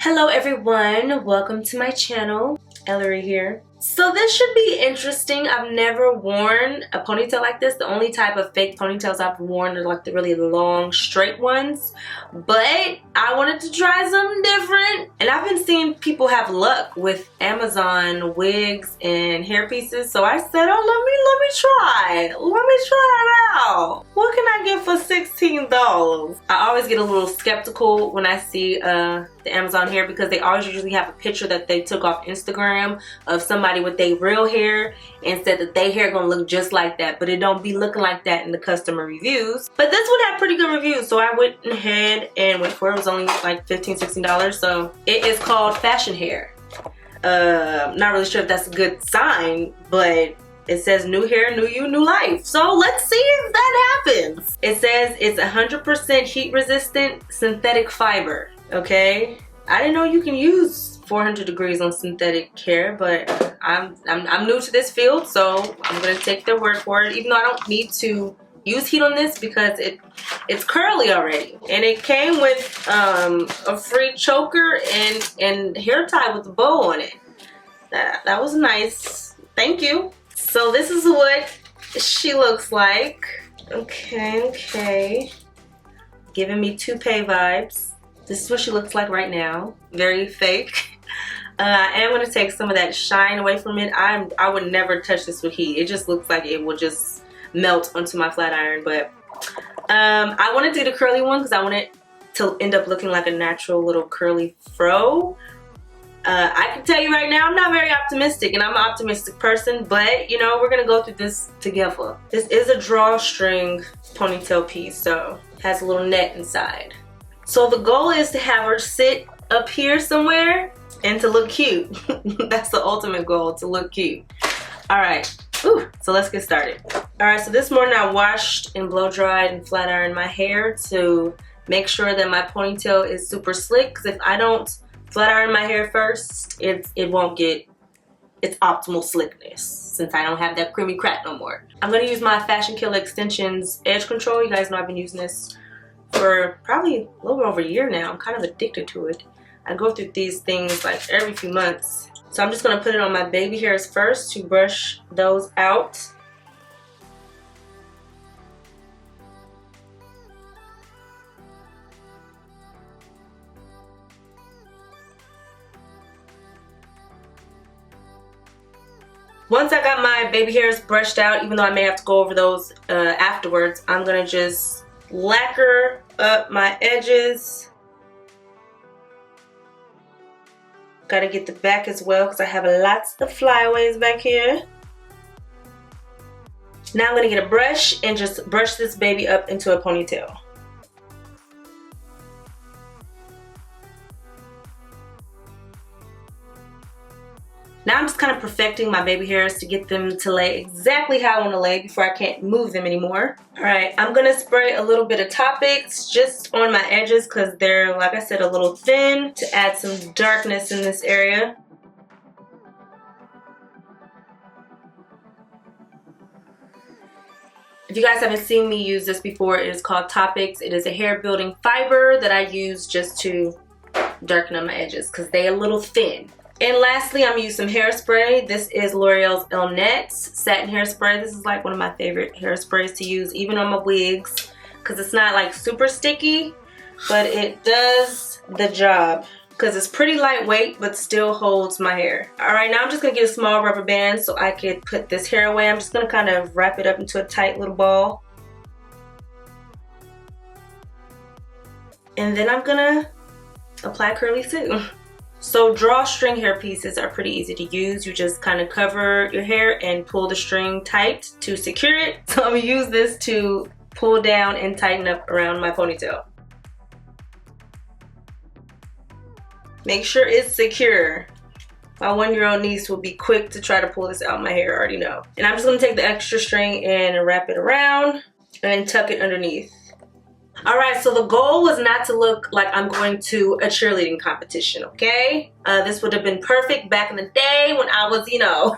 Hello everyone, welcome to my channel. Ellarie here. So this should be interesting. I've never worn a ponytail like this. The only type of fake ponytails I've worn are like the really long straight ones. But I wanted to try something different. And I've been seeing people have luck with Amazon wigs and hair pieces. So I said, oh, let me try. Let me try it out. What can I get for $16? I always get a little skeptical when I see the Amazon hair because they always usually have a picture that they took off Instagram of somebody with their real hair and said that their hair gonna look just like that, but it don't be looking like that in the customer reviews. But this one had pretty good reviews, so I went ahead and went for it. It was only like $15–16, so it is called fashion hair. Not really sure if that's a good sign, but it says new hair, new you, new life. So let's see if that happens. It says it's 100% heat resistant synthetic fiber. Okay, I didn't know you can use 400 degrees on synthetic hair, but I'm new to this field, so I'm gonna take their word for it. Even though I don't need to use heat on this because it's curly already, and it came with a free choker and hair tie with a bow on it. That was nice. Thank you. So this is what she looks like. Okay. Giving me toupee vibes. This is what she looks like right now. Very fake. I am going to take some of that shine away from it. I would never touch this with heat. It just looks like it will just melt onto my flat iron. But I want to do the curly one because I want it to end up looking like a natural little curly fro. I can tell you right now, I'm not very optimistic, and I'm an optimistic person, but you know, we're gonna go through this together. This is a drawstring ponytail piece, so it has a little net inside. So the goal is to have her sit up here somewhere and to look cute. That's the ultimate goal, to look cute. All right, so let's get started. All right, so this morning I washed and blow dried and flat ironed my hair to make sure that my ponytail is super slick, because if I don't flat iron my hair first, it won't get its optimal slickness since I don't have that creamy crack no more. I'm gonna use my Fashion Killer Extensions Edge Control. You guys know I've been using this for probably a little over a year now. I'm kind of addicted to it. I go through these things like every few months. So I'm just gonna put it on my baby hairs first to brush those out. Once I got my baby hairs brushed out, even though I may have to go over those afterwards, I'm gonna just lacquer up my edges. Gotta get the back as well because I have lots of flyaways back here. Now I'm gonna get a brush and just brush this baby up into a ponytail. Now I'm just kind of perfecting my baby hairs to get them to lay exactly how I want to lay before I can't move them anymore. Alright, I'm going to spray a little bit of Topics just on my edges because they're, like I said, a little thin to add some darkness in this area. If you guys haven't seen me use this before, it is called Topics. It is a hair building fiber that I use just to darken up my edges because they're a little thin. And lastly, I'm using some hairspray. This is L'Oreal's El Net Satin Hairspray. This is like one of my favorite hairsprays to use, even on my wigs, because it's not like super sticky, but it does the job because it's pretty lightweight, but still holds my hair. All right, now I'm just gonna get a small rubber band so I could put this hair away. I'm just gonna kind of wrap it up into a tight little ball. And then I'm gonna apply curly too. So drawstring hair pieces are pretty easy to use. You just kind of cover your hair and pull the string tight to secure it. So I'm gonna use this to pull down and tighten up around my ponytail. Make sure it's secure. My 1-year-old niece will be quick to try to pull this out of my hair, I already know. And I'm just gonna take the extra string and wrap it around and tuck it underneath. Alright, so the goal was not to look like I'm going to a cheerleading competition, okay? This would have been perfect back in the day when I was, you know,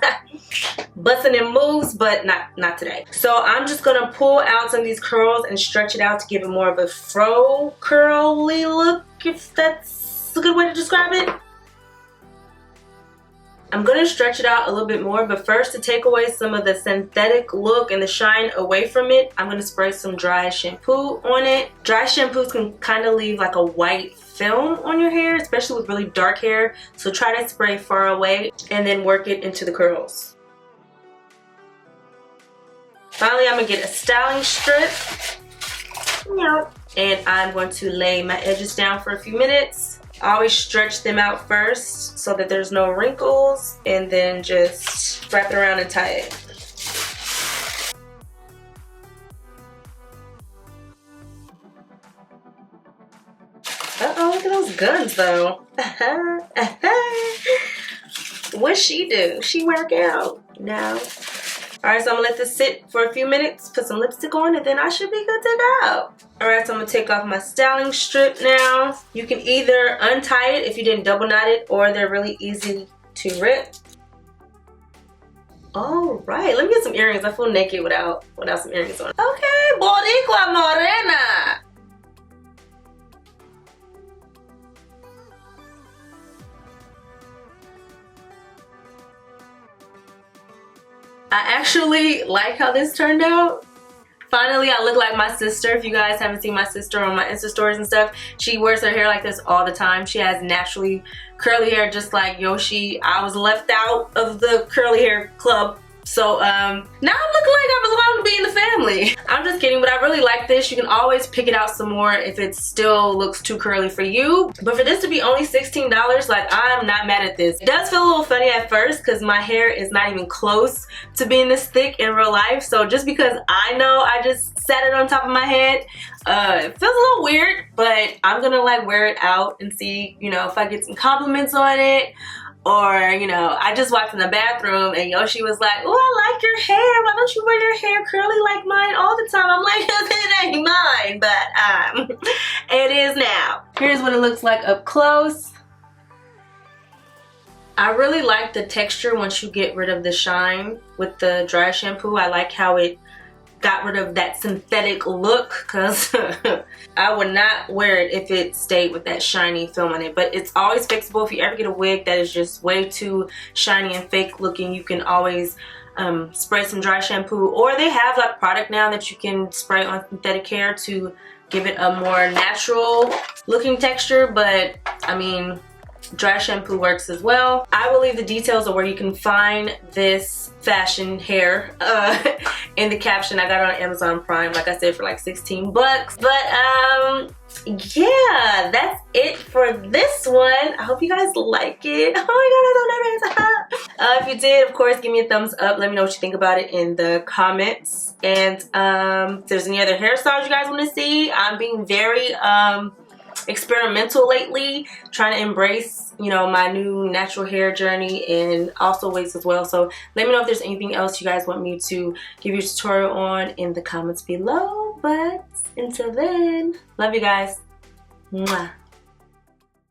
busting in moves, but not today. So I'm just gonna pull out some of these curls and stretch it out to give it more of a fro curly look, if that's a good way to describe it. I'm going to stretch it out a little bit more, but first, to take away some of the synthetic look and the shine away from it, I'm going to spray some dry shampoo on it. Dry shampoos can kind of leave like a white film on your hair, especially with really dark hair, so try to spray far away and then work it into the curls. Finally, I'm going to get a styling strip, and I'm going to lay my edges down for a few minutes. I always stretch them out first so that there's no wrinkles, and then just wrap it around and tie it. Uh-oh, look at those guns though. What's she do? She work out? No. Alright, so I'm gonna let this sit for a few minutes, put some lipstick on, and then I should be good to go. Alright, so I'm gonna take off my styling strip now. You can either untie it if you didn't double knot it, or they're really easy to rip. Alright, let me get some earrings. I feel naked without some earrings on. Okay, Boricua Morena. I actually like how this turned out. Finally, I look like my sister. If you guys haven't seen my sister on my Insta stories and stuff, she wears her hair like this all the time. She has naturally curly hair just like Yoshi. I was left out of the curly hair club. So now I'm looking like I belong to be in the family. I'm just kidding, but I really like this. You can always pick it out some more if it still looks too curly for you. But for this to be only $16, like, I'm not mad at this. It does feel a little funny at first because my hair is not even close to being this thick in real life. So just because I know I just sat it on top of my head, it feels a little weird, but I'm gonna like wear it out and see, you know, if I get some compliments on it. Or, you know, I just walked in the bathroom and Yoshi was like, oh, I like your hair. Why don't you wear your hair curly like mine all the time? I'm like, it ain't mine, but it is now. Here's what it looks like up close. I really like the texture once you get rid of the shine with the dry shampoo. I like how it got rid of that synthetic look, because I would not wear it if it stayed with that shiny film on it. But it's always fixable. If you ever get a wig that is just way too shiny and fake looking, you can always spray some dry shampoo, or they have that product now that you can spray on synthetic hair to give it a more natural looking texture. But I mean, dry shampoo works as well. I will leave the details of where you can find this fashion hair in the caption. I got it on Amazon Prime, like I said, for like 16 bucks. But yeah, that's it for this one. I hope you guys like it. Oh my god, I'm so nervous. If you did, of course, give me a thumbs up. Let me know what you think about it in the comments. And if there's any other hairstyles you guys want to see, I'm being very experimental lately, trying to embrace, you know, my new natural hair journey, and also wigs as well. So let me know if there's anything else you guys want me to give you a tutorial on in the comments below. But until then, love you guys. Mwah.